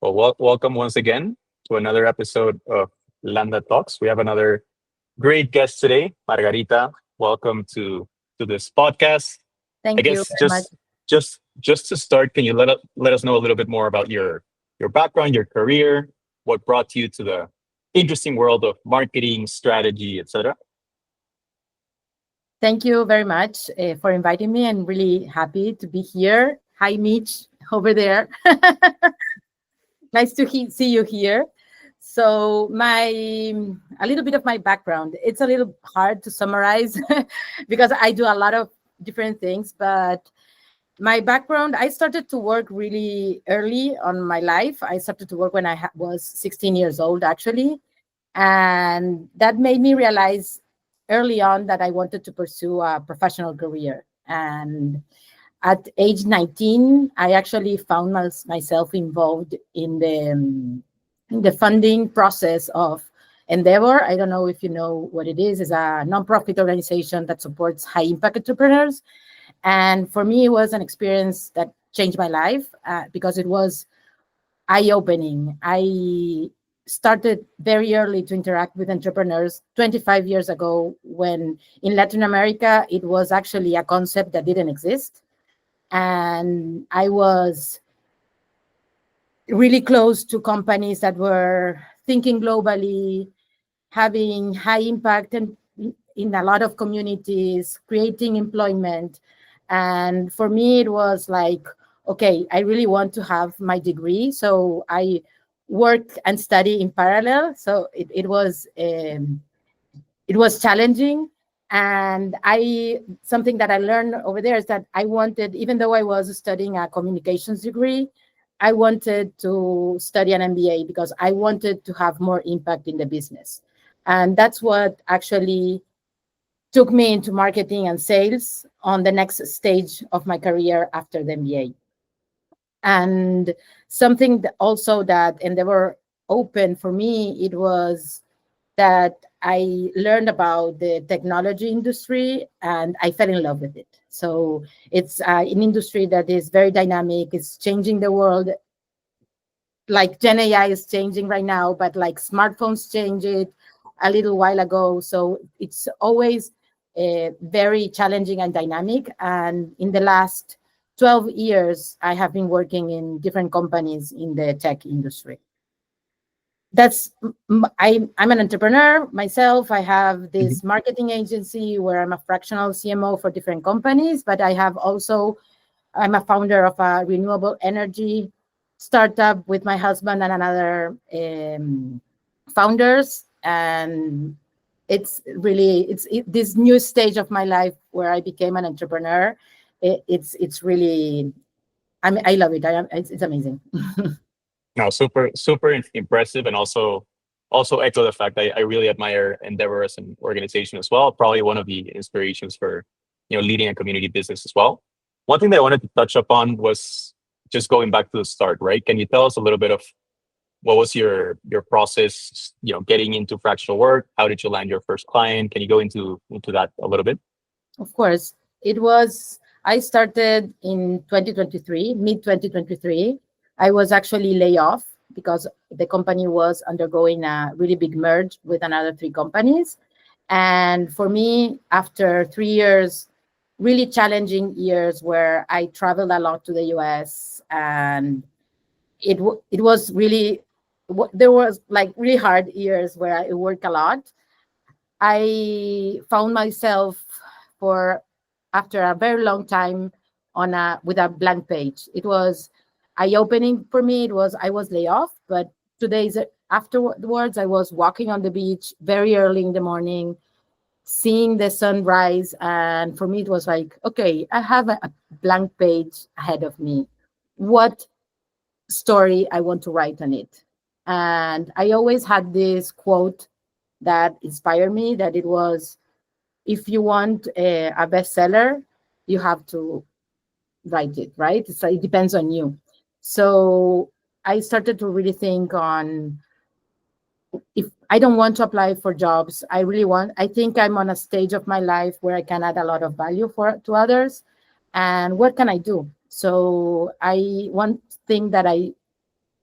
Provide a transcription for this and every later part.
Well, welcome once again to another episode of Landa Talks. We have another great guest today, Margarita. Welcome to this podcast. I Thank you guess very much. just to start, can you let us know a little bit more about your background, your career, what brought you to the interesting world of marketing, strategy, etc. Thank you very much for inviting me. I'm really happy to be here. Hi, Mitch, over there. Nice to see you here. So, a little bit of my background. It's a little hard to summarize because I do a lot of different things. But my background, I started to work really early on my life. I started to work when I was 16 years old, actually. And that made me realize early on that I wanted to pursue a professional career. And at age 19, I actually found myself involved in the funding process of Endeavor. I don't know if you know what it is. It's a nonprofit organization that supports high impact entrepreneurs. And for me, it was an experience that changed my life because it was eye-opening. I started very early to interact with entrepreneurs 25 years ago when in Latin America, it was actually a concept that didn't exist. And I was really close to companies that were thinking globally, having high impact and in a lot of communities, creating employment. And for me, it was like, okay, I really want to have my degree. So I work and study in parallel. So it was challenging. And something that I learned over there is that I wanted, even though I was studying a communications degree, I wanted to study an MBA because I wanted to have more impact in the business. And that's what actually took me into marketing and sales on the next stage of my career after the MBA. And something that also that Endeavor opened for me, it was that I learned about the technology industry and I fell in love with it. So it's an industry that is very dynamic. It's changing the world. Like Gen AI is changing right now, but like smartphones changed it a little while ago. So it's always very challenging and dynamic. And in the last 12 years, I have been working in different companies in the tech industry. I'm an entrepreneur myself. I have Mhm. this marketing agency where I'm a fractional CMO for different companies, but I'm a founder of a renewable energy startup with my husband and another founders. And this new stage of my life where I became an entrepreneur. It's really, I love it. It's amazing. No, super impressive, and also echo the fact I really admire Endeavor as an organization as well. Probably one of the inspirations for leading a community business as well. One thing that I wanted to touch upon was just going back to the start, right? Can you tell us a little bit of what was your process, getting into fractional work? How did you land your first client? Can you go into that a little bit? Of course, I started in 2023, mid 2023. I was actually laid off because the company was undergoing a really big merge with another three companies. And for me, after 3 years, really challenging years where I traveled a lot to the US, and it was really, there was like really hard years where I worked a lot. I found myself for after a very long time on a with a blank page. It was eye opening for me. I was laid off, but 2 days afterwards, I was walking on the beach very early in the morning, seeing the sunrise, and for me it was like, okay, I have a blank page ahead of me. What story I want to write on it? And I always had this quote that inspired me that it was, if you want a bestseller, you have to write it, right? So it depends on you. So I started to really think on, if I don't want to apply for jobs, I think I'm on a stage of my life where I can add a lot of value to others. And what can I do? So one thing that I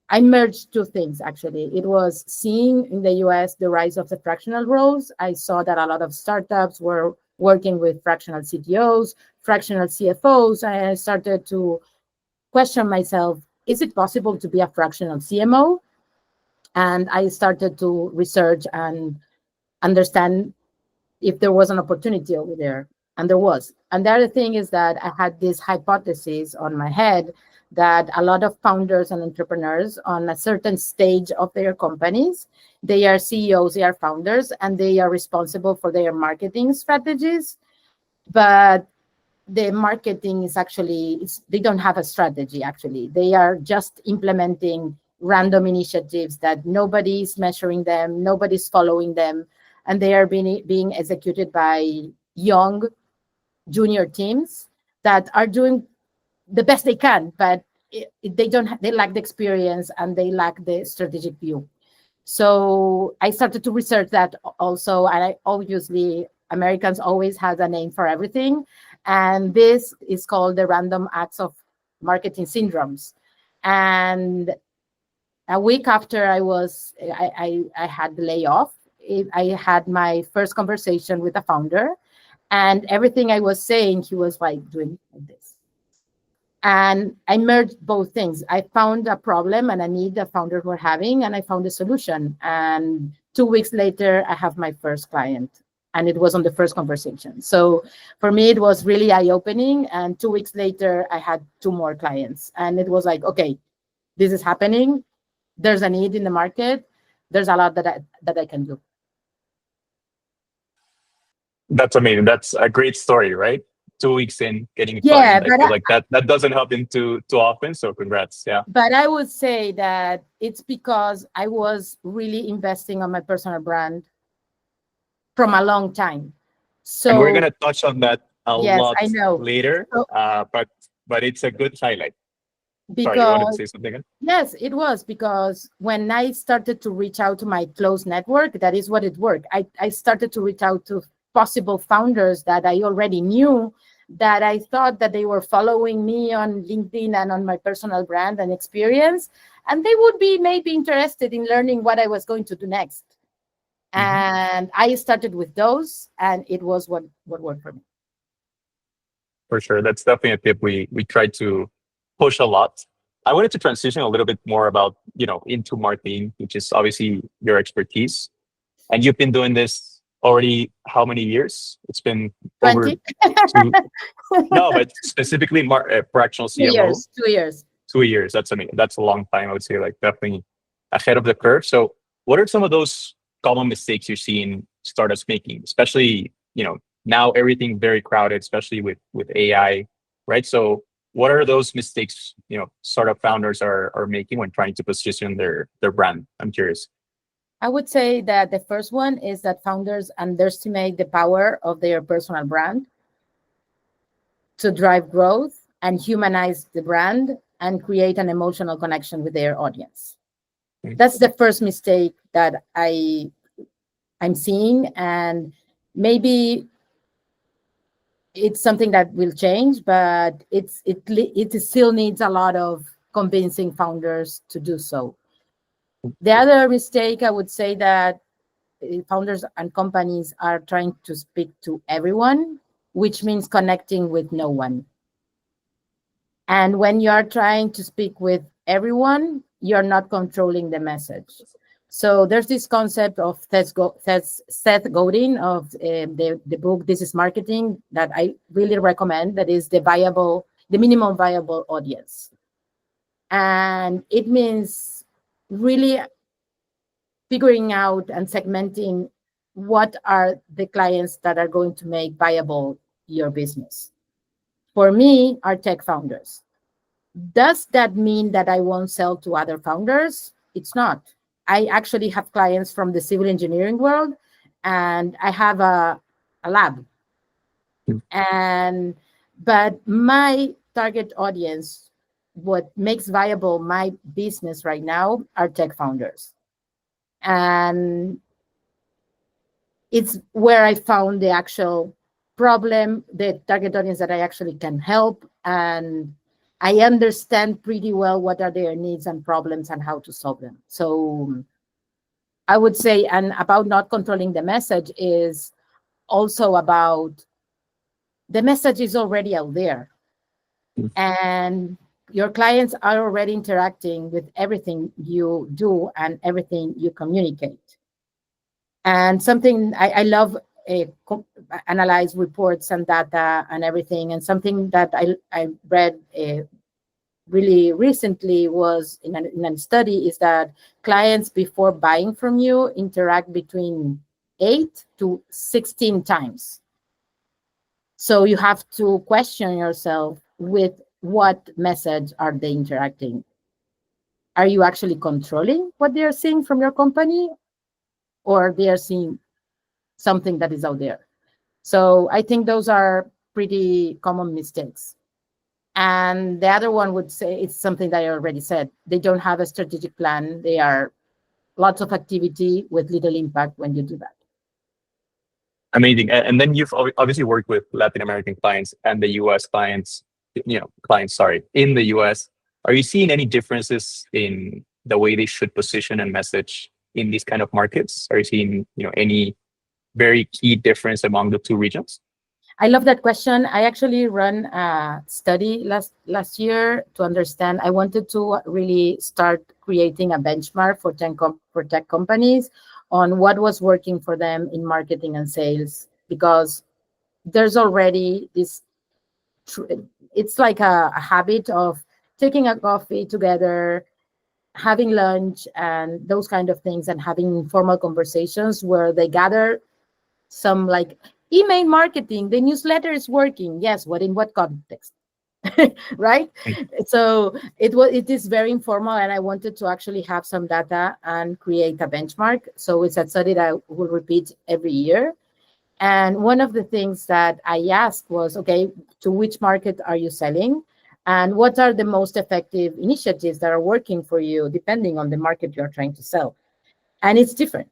I merged two things actually. It was seeing in the US the rise of the fractional roles. I saw that a lot of startups were working with fractional CTOs, fractional CFOs, and I started to question myself, is it possible to be a fractional CMO? And I started to research and understand if there was an opportunity over there. And there was. And the other thing is that I had this hypothesis on my head that a lot of founders and entrepreneurs on a certain stage of their companies, they are CEOs, they are founders, and they are responsible for their marketing strategies. But the marketing is actually, they don't have a strategy actually. They are just implementing random initiatives that nobody's measuring them, nobody's following them, and they are being executed by young junior teams that are doing the best they can, but they don't they lack the experience and they lack the strategic view. So I started to research that also, and I obviously Americans always has a name for everything, and this is called the random acts of marketing syndromes. And a week after I had the layoff, I had my first conversation with the founder, and everything I was saying, he was like doing like this. And I merged both things. I found a problem and a need the founders were having, and I found a solution. And 2 weeks later, I have my first client, and it was on the first conversation. So for me, it was really eye-opening. And 2 weeks later, I had two more clients, and it was like, okay, this is happening. There's a need in the market. There's a lot that I can do. That's amazing. That's a great story, right? 2 weeks in, getting a Yeah, client. I feel like that doesn't happen too often. So congrats. Yeah. but I would say that it's because I was really investing on my personal brand from a long time. And we're So gonna touch on that a yes, lot I know. later. So, But it's a good highlight. Sorry, you wanted to because say something? yes, it was because when I started to reach out to my close network, that is what it worked. I started to reach out to possible founders that I already knew, that I thought that they were following me on LinkedIn and on my personal brand and experience, and they would be maybe interested in learning what I was going to do next. Mhm. And I started with those, and it was what worked for me. For sure. That's definitely a tip we try to push a lot. I wanted to transition a little bit more about, into marketing, which is obviously your expertise. And you've been doing this already how many years? It's been over 20. two, no, but specifically fractional two CMO, years 2 years. 2 years. That's, I mean, that's a long time. I would say, like, definitely ahead of the curve. So what are some of those common mistakes you're seeing startups making, especially, now everything very crowded, especially with AI, right? So what are those mistakes, startup founders are making when trying to position their brand? I'm curious. I would say that the first one is that founders underestimate the power of their personal brand to drive growth and humanize the brand and create an emotional connection with their audience. Mm. That's the first mistake that I'm seeing, and maybe it's something that will change, but it still needs a lot of convincing founders to do so. The other mistake, I would say that founders and companies are trying to speak to everyone, which means connecting with no one. And when you are trying to speak with everyone, you're not controlling the message. So there's this concept of Seth Godin of the book This is Marketing that I really recommend. That is the minimum viable audience, and it means really figuring out and segmenting what are the clients that are going to make viable your business. For me, are tech founders. Does that mean that I won't sell to other founders? It's not. I actually have clients from the civil engineering world, and I have a lab. Mm. And but my target audience, what makes viable my business right now, are tech founders. And it's where I found the actual problem, the target audience that I actually can help. And I understand pretty well what are their needs and problems and how to solve them. So I would say, and about not controlling the message is also about the message is already out there, and your clients are already interacting with everything you do and everything you communicate. And something I love analyze reports and data and everything. And something that I read really recently was in a study is that clients before buying from you interact between 8 to 16 times. So you have to question yourself with what message are they interacting? Are you actually controlling what they are seeing from your company, or they are seeing something that is out there? So I think those are pretty common mistakes. And the other one would say it's something that I already said. They don't have a strategic plan. They are lots of activity with little impact when you do that. Amazing. And then you've obviously worked with Latin American clients and the US clients, clients, sorry, in the US. Are you seeing any differences in the way they should position and message in these kind of markets? Are you seeing, any very key difference among the two regions? I love that question. I actually ran a study last year to understand. I wanted to really start creating a benchmark for tech companies on what was working for them in marketing and sales, because there's already this. It's like a habit of taking a coffee together, having lunch, and those kind of things, and having informal conversations where they gather some like email marketing, the newsletter is working. Yes, what in what context? Right? So it is very informal, and I wanted to actually have some data and create a benchmark. So it's a study that I will repeat every year. And one of the things that I asked was, okay, to which market are you selling? And what are the most effective initiatives that are working for you, depending on the market you're trying to sell? And it's different.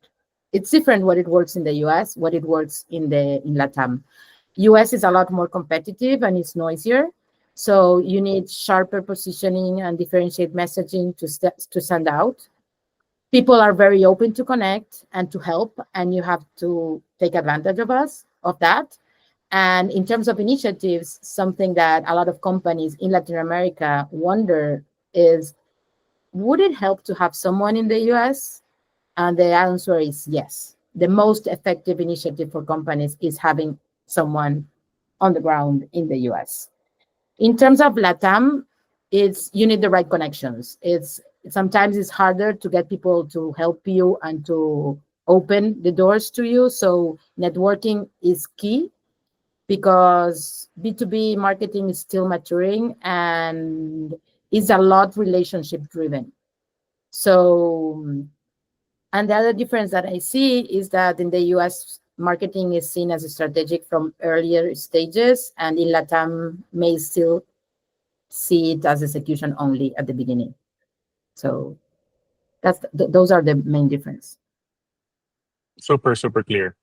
It's different what it works in the US, what it works in Latam. US is a lot more competitive and it's noisier. So you need sharper positioning and differentiate messaging to stand out. People are very open to connect and to help, and you have to take advantage of that. And in terms of initiatives, something that a lot of companies in Latin America wonder is, would it help to have someone in the US? And the answer is yes. The most effective initiative for companies is having someone on the ground in the US. In terms of LATAM, you need the right connections. Sometimes it's harder to get people to help you and to open the doors to you. So networking is key, because B2B marketing is still maturing and is a lot relationship driven. So, and the other difference that I see is that in the US, marketing is seen as a strategic from earlier stages, and in LATAM may still see it as execution only at the beginning. So those are the main difference. Super, super clear.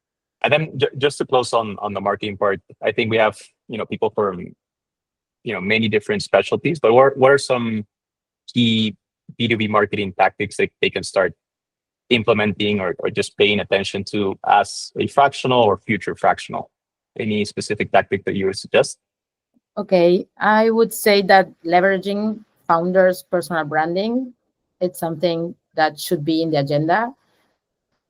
And then just to close on the marketing part, I think we have, people from, many different specialties, but what are some key B2B marketing tactics that they can start implementing or just paying attention to as a fractional or future fractional? Any specific tactic that you would suggest? Okay, I would say that leveraging founders' personal branding, it's something that should be in the agenda.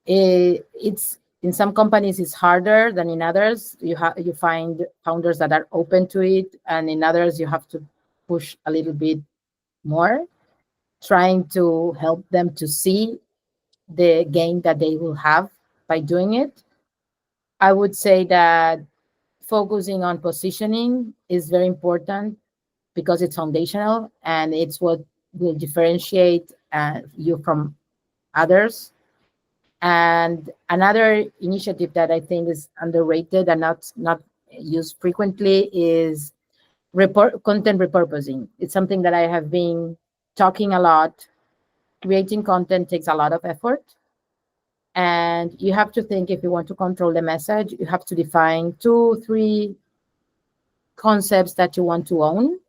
It's in some companies it's harder than in others. You find founders that are open to it, and in others you have to push a little bit more, trying to help them to see the gain that they will have by doing it. I would say that focusing on positioning is very important, because it's foundational and it's what will differentiate you from others. And another initiative that I think is underrated and not used frequently is content repurposing. It's something that I have been talking a lot. Creating content takes a lot of effort, and you have to think, if you want to control the message, you have to define 2, 3 concepts that you want to own,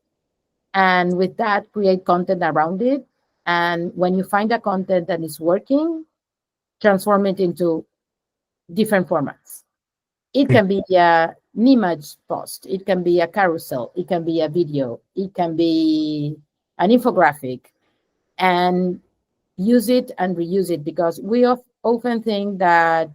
and with that create content around it. And when you find a content that is working, transform it into different formats. It can be an image post, it can be a carousel, it can be a video, it can be an infographic, and use it and reuse it, because we often think that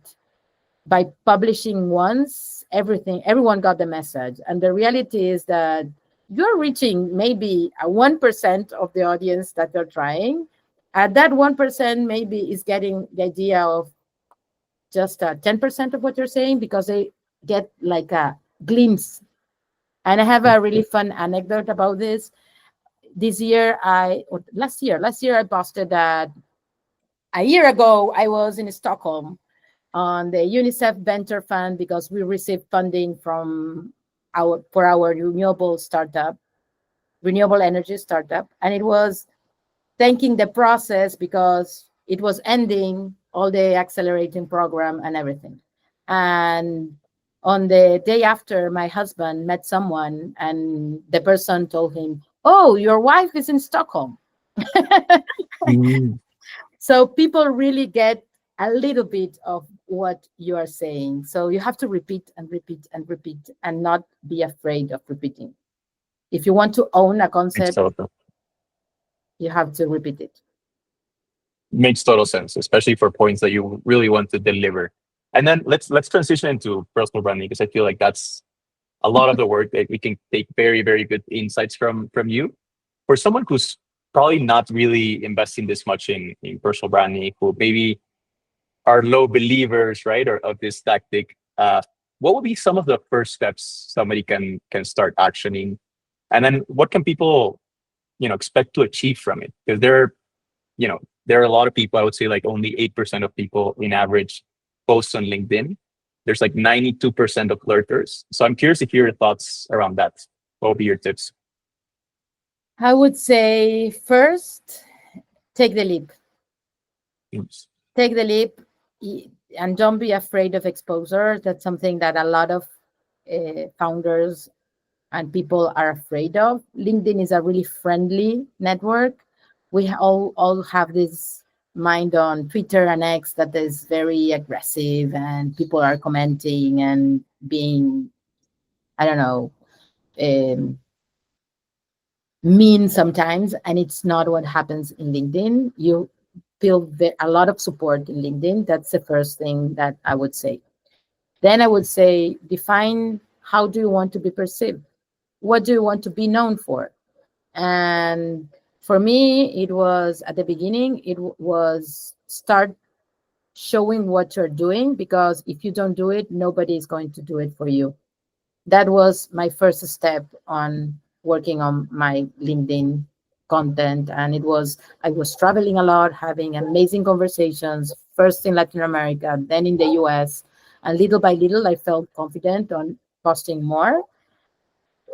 by publishing once, everyone got the message. And the reality is that you're reaching maybe a 1% of the audience that you're trying. That 1% maybe is getting the idea of just 10% of what you're saying, because they get like a glimpse. And I have a really fun anecdote about this. This year, or last year I posted that a year ago I was in Stockholm on the UNICEF Venture Fund, because we received funding from our renewable energy startup, and it was thanking the process because it was ending all the accelerating program and everything. And on the day after, my husband met someone, and the person told him, "Oh, your wife is in Stockholm." Mm. So people really get a little bit of what you are saying. So you have to repeat and repeat and repeat, and not be afraid of repeating. If you want to own a Makes concept, total you have to repeat it. makes total sense, especially for points that you really want to deliver. And then let's transition into personal branding, because I feel like that's a lot of the work that we can take very, very good insights from you. For someone who's probably not really investing this much in personal branding, who maybe are low believers, right, or of this tactic, what would be some of the first steps somebody can start actioning? And then what can people, expect to achieve from it? Because you know, there are a lot of people, I would say like only 8% of people in average post on LinkedIn. There's like 92% of flirters. So I'm curious to hear your thoughts around that. What would be your tips? I would say first, take the leap. Oops. Take the leap, and don't be afraid of exposure. That's something that a lot of founders and people are afraid of. LinkedIn is a really friendly network. We all have this mind on Twitter and X that is very aggressive, and people are commenting and being, I don't know, um, mean sometimes. And it's not what happens in LinkedIn. You feel a lot of support in LinkedIn. That's the first thing that I would say. Then I would say, define how do you want to be perceived? What do you want to be known for? And for me, it was at the beginning, was start showing what you're doing, because if you don't do it, nobody is going to do it for you. That was my first step on working on my LinkedIn content. And I was traveling a lot, having amazing conversations, first in Latin America, then in the US. And little by little, I felt confident on posting more.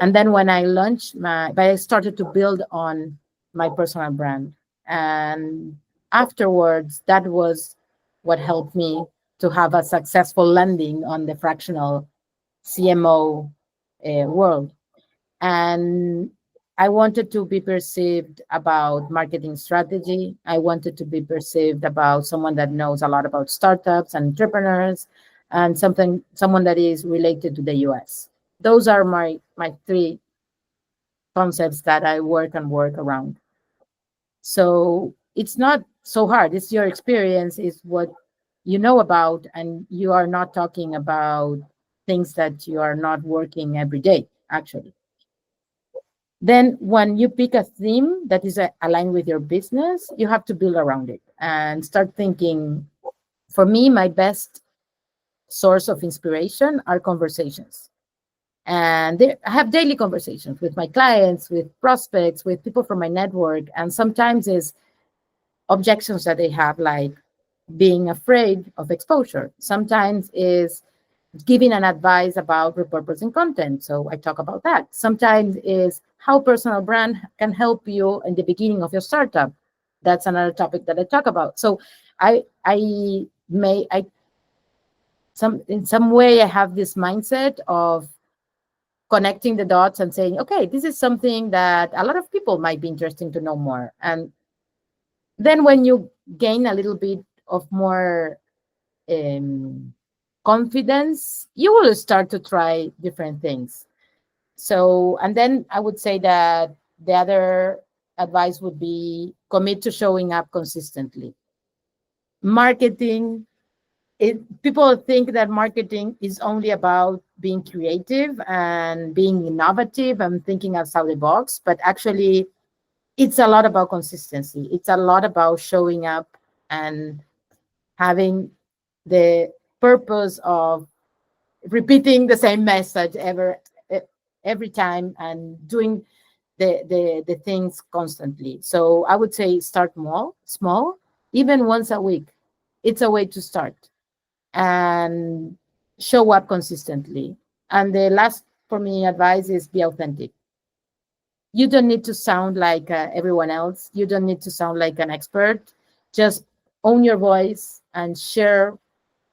And then when I launched but I started to build on my personal brand. And afterwards, that was what helped me to have a successful landing on the fractional CMO world. And I wanted to be perceived about marketing strategy. I wanted to be perceived about someone that knows a lot about startups and entrepreneurs, and someone that is related to the US. Those are my three concepts that I work around. So it's not so hard. It's your experience, is what you know about, and you are not talking about things that you are not working every day, actually. Then, when you pick a theme that is aligned with your business, you have to build around it and start thinking. For me, my best source of inspiration are conversations. And I have daily conversations with my clients, with prospects, with people from my network. And sometimes it's objections that they have, like being afraid of exposure. Sometimes is giving an advice about repurposing content. So I talk about that. Sometimes is how personal brand can help you in the beginning of your startup. That's another topic that I talk about. So I may I some in some way I have this mindset of connecting the dots and saying, okay, this is something that a lot of people might be interested to know more. And then when you gain a little bit of more um, confidence, you will start to try different things. So, and then I would say that the other advice would be commit to showing up consistently. Marketing, people think that marketing is only about being creative and being innovative and thinking outside the box, but actually, it's a lot about consistency. It's a lot about showing up and having the purpose of repeating the same message every time and doing the things constantly. So I would say start small, even once a week. It's a way to start and show up consistently. And the last for me advice is be authentic. You don't need to sound like everyone else. You don't need to sound like an expert. Just own your voice and share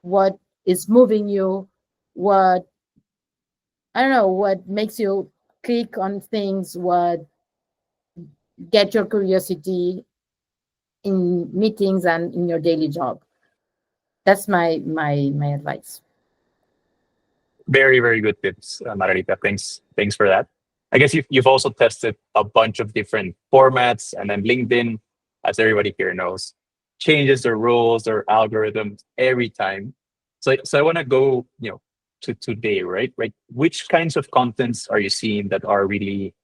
what is moving you, what I don't know, what makes you click on things, what get your curiosity in meetings and in your daily job. That's my advice. Very, very good tips, Margarita. Thanks for that. I guess you've also tested a bunch of different formats, and then LinkedIn, as everybody here knows, changes their rules, their algorithms every time. So I want to go, to today, right? Right. Which kinds of contents are you seeing that are really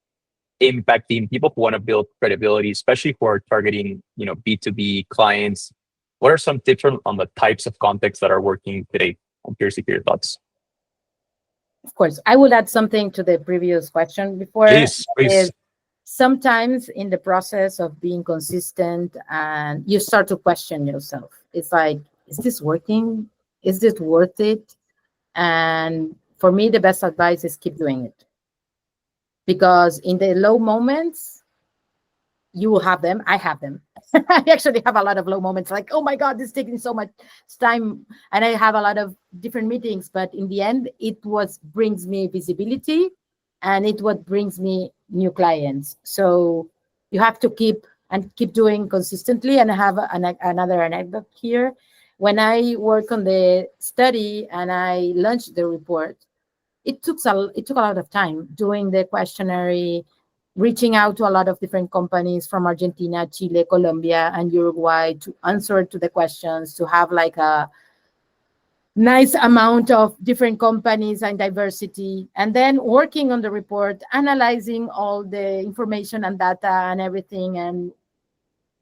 impacting people who want to build credibility, especially who are targeting, B2B clients? What are some tips on the types of contexts that are working today? I'm curious to hear your thoughts. Of course, I will add something to the previous question before. Please, please. Is sometimes in the process of being consistent and you start to question yourself. It's like, is this working? Is this worth it? And for me, the best advice is keep doing it. Because in the low moments, you will have them. I have them. I actually have a lot of low moments like, oh my God, this is taking so much time. And I have a lot of different meetings, but in the end, it was brings me visibility and it what brings me new clients. So you have to keep doing consistently. And I have another anecdote here. When I work on the study and I launched the report, it took a lot of time doing the questionnaire, reaching out to a lot of different companies from Argentina, Chile, Colombia, and Uruguay to answer to the questions, to have like a nice amount of different companies and diversity, and then working on the report, analyzing all the information and data and everything. And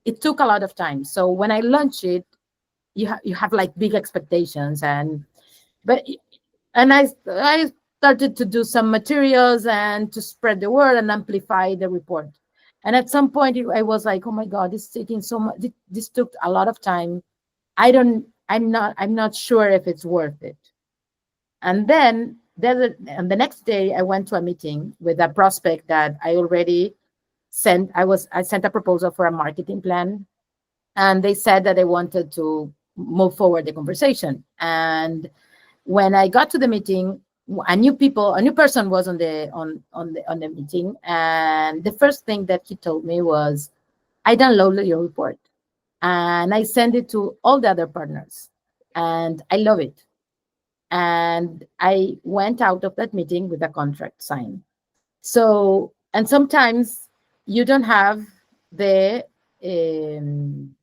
it took a lot of time. So when I launched it, you have like big expectations, but and I started to do some materials and to spread the word and amplify the report. And at some point, I was like, oh my God, this is taking so much. This took a lot of time. I'm not sure if it's worth it. And then and the next day, I went to a meeting with a prospect that I already sent. I sent a proposal for a marketing plan, and they said that they wanted to move forward the conversation. And when I got to the meeting, a new person was on the meeting, and the first thing that he told me was, "I downloaded your report, and I sent it to all the other partners, and I love it." And I went out of that meeting with a contract signed. So, and sometimes you don't have the um,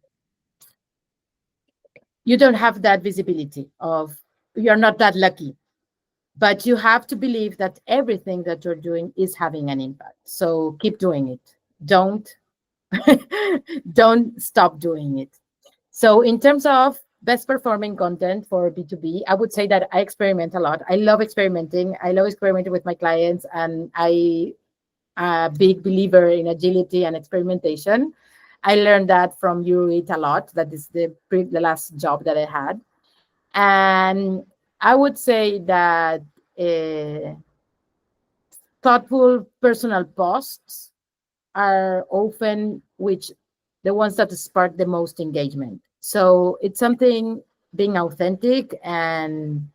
you don't have that visibility of you're not that lucky, but you have to believe that everything that you're doing is having an impact. So keep doing it. Don't stop doing it. So in terms of best performing content for B2B, I would say that I experiment a lot. I love experimenting. I love experimenting with my clients, and I a big believer in agility and experimentation. I learned that from Euroit a lot. That is the last job that I had. And I would say that uh, thoughtful personal posts are often which the ones that spark the most engagement. So it's something being authentic and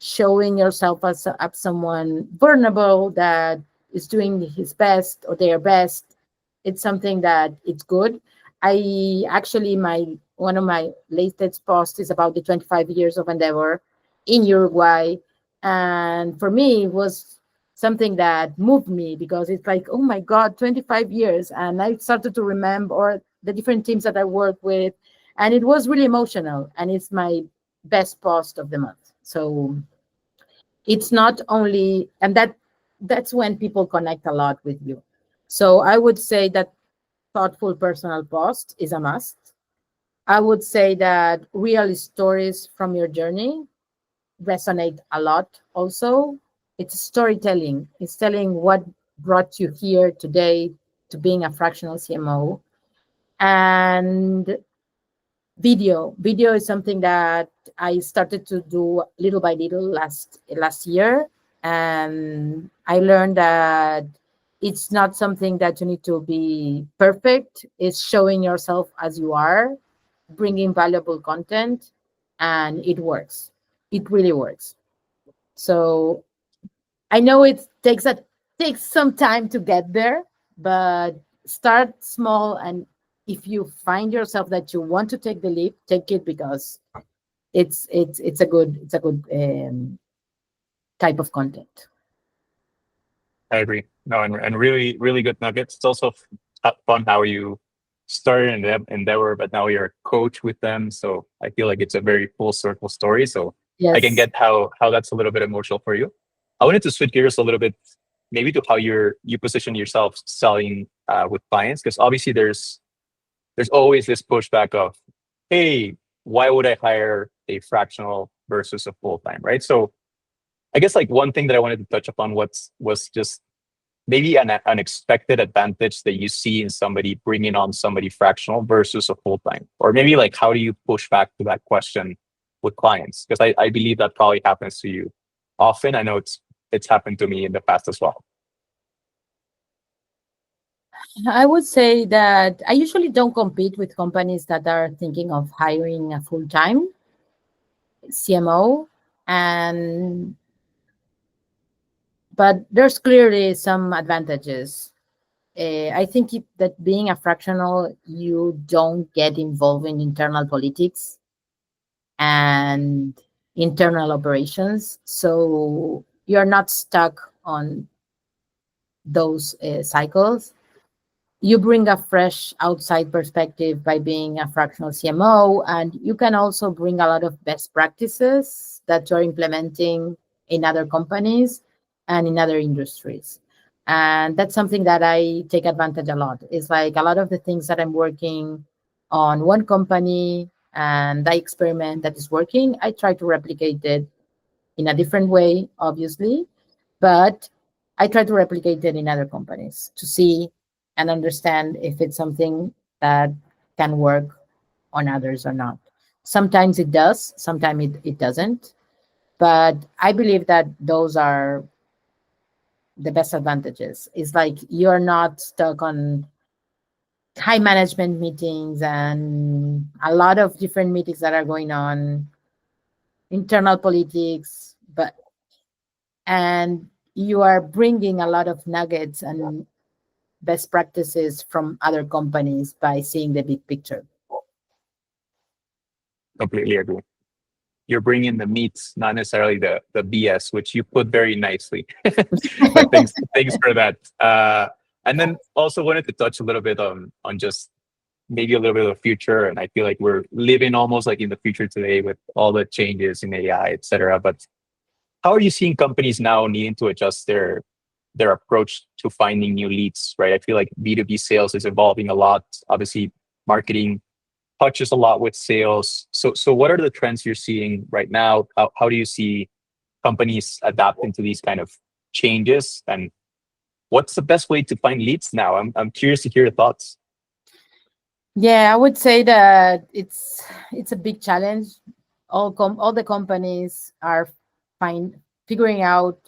showing yourself as someone vulnerable that is doing his best or their best. It's something that it's good. I actually, my one of my latest posts is about the 25 years of endeavor in Uruguay, and for me it was something that moved me because it's like, oh my god, 25 years. And I started to remember the different teams that I worked with, and it was really emotional, and it's my best post of the month. So it's not only, and that's when people connect a lot with you. So I would say that thoughtful personal post is a must. I would say that real stories from your journey resonate a lot also. It's storytelling. It's telling what brought you here today to being a fractional CMO. And video is something that I started to do little by little last year, and I learned that it's not something that you need to be perfect. It's showing yourself as you are, bringing valuable content, and it works. It really works. So I know it takes some time to get there, but start small. And if you find yourself that you want to take the leap, take it, because it's a good type of content. I agree. No, and really, really good nuggets. It's also fun how you started in the endeavor, but now you're a coach with them. So I feel like it's a very full circle story. So I can Yes. get how that's a little bit emotional for you. I wanted to switch gears a little bit, maybe to how you position yourself selling with clients, because obviously there's always this pushback of, hey, why would I hire a fractional versus a full time, right? So I guess like one thing that I wanted to touch upon was just maybe an unexpected advantage that you see in somebody bringing on somebody fractional versus a full time, or maybe like how do you push back to that question with clients? Because I believe that probably happens to you often. I know it's happened to me in the past as well. I would say that I usually don't compete with companies that are thinking of hiring a full-time CMO, and but there's clearly some advantages. I think that being a fractional, you don't get involved in internal politics and internal operations, so you're not stuck on those cycles. You bring a fresh outside perspective by being a fractional CMO, and you can also bring a lot of best practices that you're implementing in other companies and in other industries. And that's something that I take advantage a lot. It's like a lot of the things that I'm working on one company and I experiment that is working, I try to replicate it in a different way, obviously, but I try to replicate it in other companies to see and understand if it's something that can work on others or not. Sometimes it does, sometimes it doesn't. But I believe that those are the best advantages. It's like you're not stuck on high management meetings and a lot of different meetings that are going on, internal politics, but and you are bringing a lot of nuggets and best practices from other companies by seeing the big picture. Completely agree. You're bringing the meats, not necessarily the BS, which you put very nicely. But thanks for that. And then also wanted to touch a little bit on just maybe a little bit of the future. And I feel like we're living almost like in the future today with all the changes in AI, et cetera. But how are you seeing companies now needing to adjust their approach to finding new leads, right? I feel like B2B sales is evolving a lot. Obviously, marketing touches a lot with sales. So what are the trends you're seeing right now? How do you see companies adapting to these kind of changes? And what's the best way to find leads now? I'm curious to hear your thoughts. Yeah, I would say that it's a big challenge. All the companies are figuring out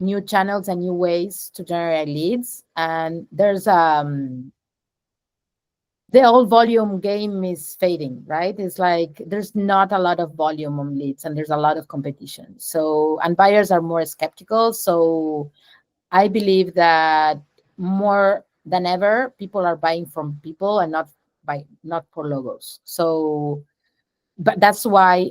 new channels and new ways to generate leads, and there's the whole volume game is fading, right? It's like there's not a lot of volume on leads and there's a lot of competition. So, and buyers are more skeptical. So, I believe that more than ever, people are buying from people and not for logos. So, but that's why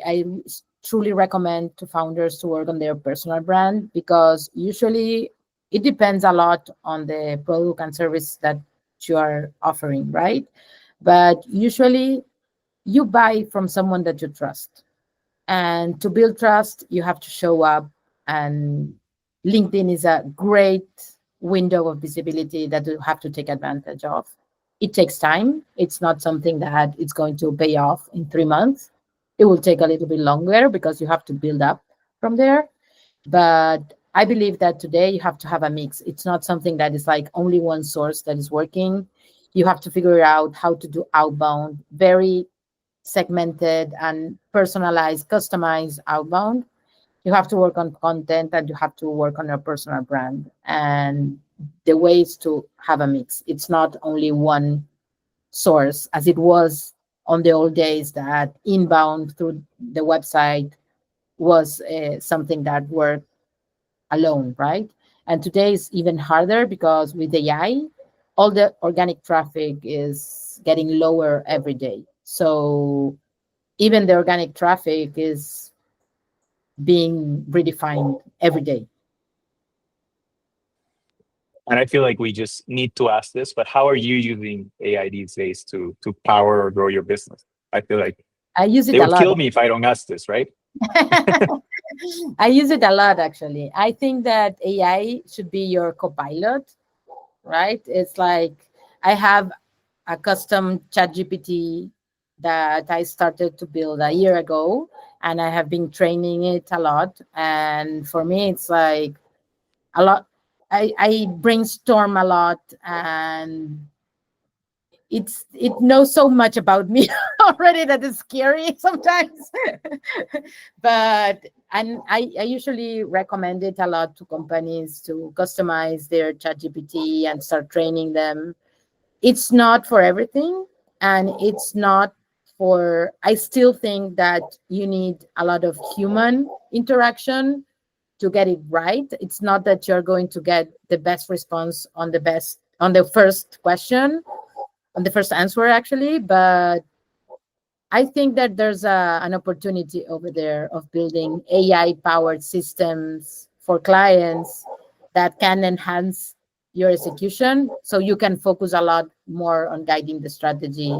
truly recommend to founders to work on their personal brand, because usually it depends a lot on the product and service that you are offering, right? But usually you buy from someone that you trust, and to build trust you have to show up, and LinkedIn is a great window of visibility that you have to take advantage of. It takes time. It's not something that it's going to pay off in 3 months. It will take a little bit longer because you have to build up from there. But I believe that today you have to have a mix. It's not something that is like only one source that is working. You have to figure out how to do outbound, very segmented and personalized, customized outbound. You have to work on content and you have to work on your personal brand. And the way is to have a mix. It's not only one source as it was on the old days, that inbound through the website was something that worked alone, right? And today is even harder because with AI, all the organic traffic is getting lower every day. So even the organic traffic is being redefined every day. And I feel like we just need to ask this, but how are you using AI these days to power or grow your business? I feel like I use they it a would lot. kill me if I don't ask this, right? I use it a lot actually. I think that AI should be your co-pilot, right? It's like I have a custom chat GPT that I started to build a year ago, and I have been training it a lot. And for me, it's like a lot. I brainstorm a lot, and it knows so much about me already that it's scary sometimes. But and I usually recommend it a lot to companies to customize their chat GPT and start training them. It's not for everything, and it's not for, I still think that you need a lot of human interaction to get it right. It's not that you're going to get the best response on the first question, on the first answer actually, but I think that there's an opportunity over there of building AI powered systems for clients that can enhance your execution, so you can focus a lot more on guiding the strategy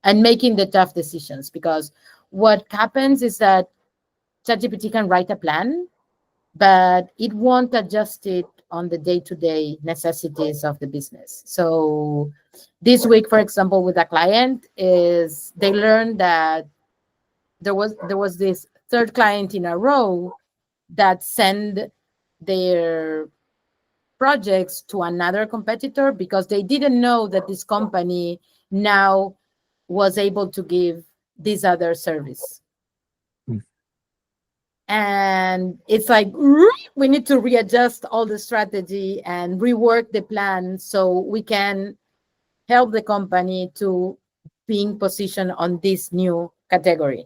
and making the tough decisions. Because what happens is that ChatGPT can write a plan, but it won't adjust it on the day-to-day necessities of the business. So this week, for example, with a client, is they learned that there was this third client in a row that sent their projects to another competitor because they didn't know that this company now was able to give this other service. Mm. And it's like we need to readjust all the strategy and rework the plan so we can help the company to being positioned on this new category.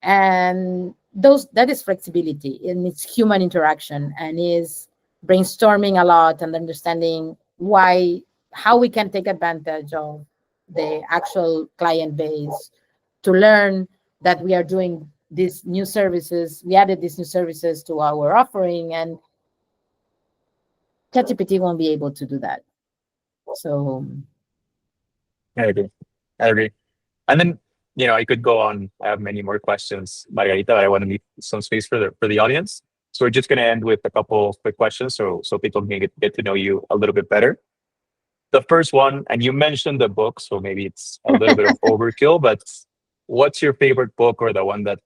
And those that is flexibility, and it's human interaction, and is brainstorming a lot and understanding why, how we can take advantage of the actual client base to learn that we are doing these new services. We added these new services to our offering, and ChatGPT won't be able to do that. So I agree. I agree. And then, I could go on. I have many more questions, Margarita, but I want to leave some space for the audience. So we're just going to end with a couple of quick questions so people can get to know you a little bit better. The first one, and you mentioned the book, so maybe it's a little bit of overkill, but what's your favorite book, or the one that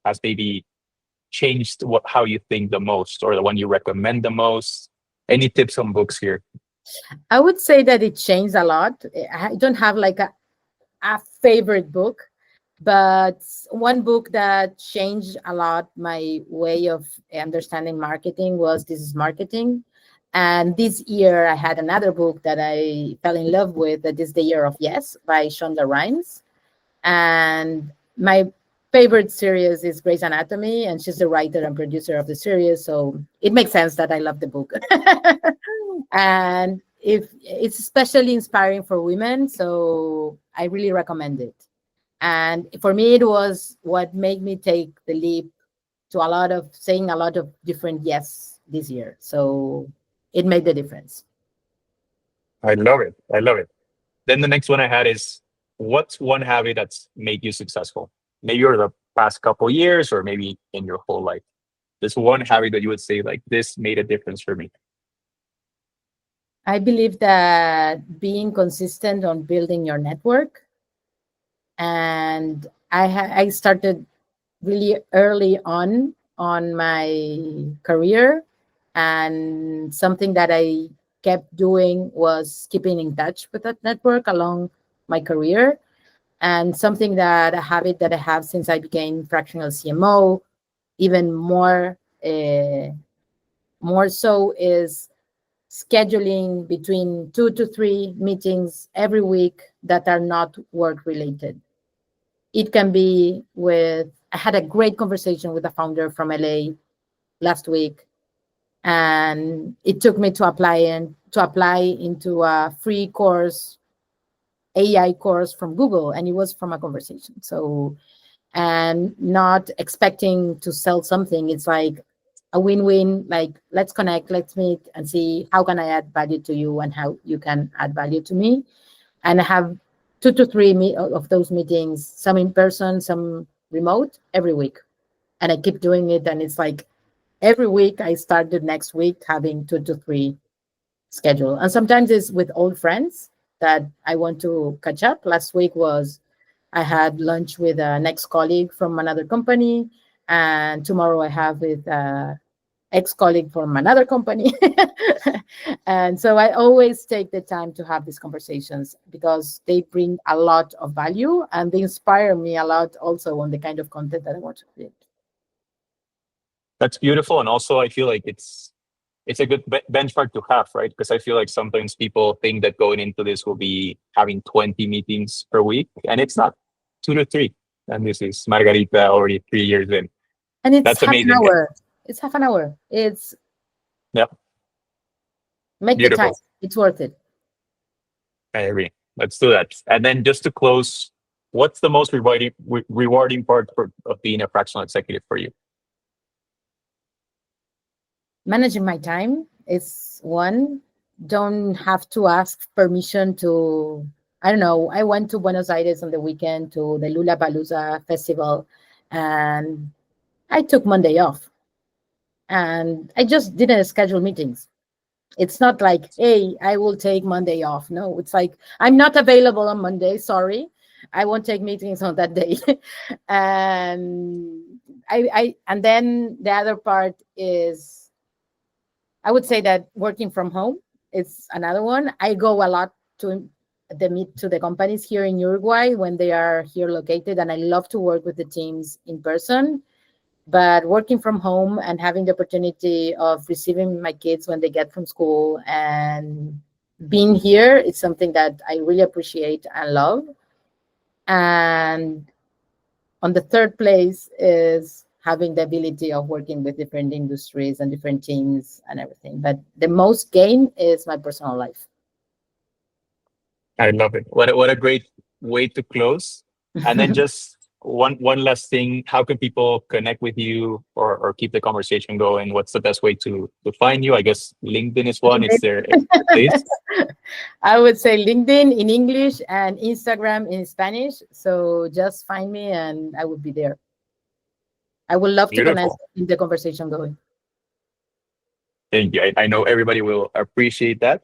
has maybe changed how you think the most, or the one you recommend the most? Any tips on books here? I would say that it changed a lot. I don't have like a favorite book, but one book that changed a lot my way of understanding marketing was This is Marketing. And this year, I had another book that I fell in love with, that is The Year of Yes by Shonda Rhimes. And my favorite series is Grey's Anatomy, and she's the writer and producer of the series. So it makes sense that I love the book. And if it's especially inspiring for women, so I really recommend it. And for me, it was what made me take the leap to a lot of saying a lot of different yes this year. So it made the difference. I love it. I love it. Then the next one I had is, what's one habit that's made you successful? Maybe over the past couple years or maybe in your whole life. This one habit that you would say like this made a difference for me. I believe that being consistent on building your network, and I started really early on my career, and something that I kept doing was keeping in touch with that network along my career. And something that a habit that I have since I became fractional CMO, even more so, is scheduling between 2 to 3 meetings every week that are not work related. It can be with, I had a great conversation with a founder from LA last week, and it took me to apply into a free course, AI course from Google, and it was from a conversation. So, and not expecting to sell something. It's like a win-win, like let's connect, let's meet and see how can I add value to you and how you can add value to me. And I have 2 to 3 of those meetings, some in person, some remote, every week. And I keep doing it. And it's like every week I start the next week having 2 to 3 schedule. And sometimes it's with old friends that I want to catch up. Last week was, I had lunch with an ex-colleague from another company, and tomorrow I have with ex-colleague from another company. And so I always take the time to have these conversations because they bring a lot of value and they inspire me a lot also on the kind of content that I want to create. That's beautiful. And also I feel like it's a good benchmark to have, right? Because I feel like sometimes people think that going into this will be having 20 meetings per week, and it's not, 2 to 3. And this is Margarita already 3 years in. And it's That's half an amazing. hour. It's half an hour. It's Yep. make the time. Beautiful. It's worth it. I agree. Let's do that. And then just to close, what's the most rewarding part of being a fractional executive for you? Managing my time is one. Don't have to ask permission to, I don't know. I went to Buenos Aires on the weekend to the Lula Palusa festival, and I took Monday off, and I just didn't schedule meetings. It's not like, hey, I will take Monday off. No, it's like, I'm not available on Monday. Sorry. I won't take meetings on that day. And and then the other part is, I would say that working from home is another one. I go a lot to the companies here in Uruguay when they are here located, and I love to work with the teams in person. But working from home and having the opportunity of receiving my kids when they get from school and being here is something that I really appreciate and love. And on the third place is having the ability of working with different industries and different teams and everything. But the most gain is my personal life. I love it. What a great way to close. And then just one last thing. How can people connect with you or keep the conversation going? What's the best way to find you? I guess LinkedIn is one. Is there a place? I would say LinkedIn in English and Instagram in Spanish. So just find me and I would be there. I would love to connect Beautiful. in the conversation going. Thank you. I know everybody will appreciate that.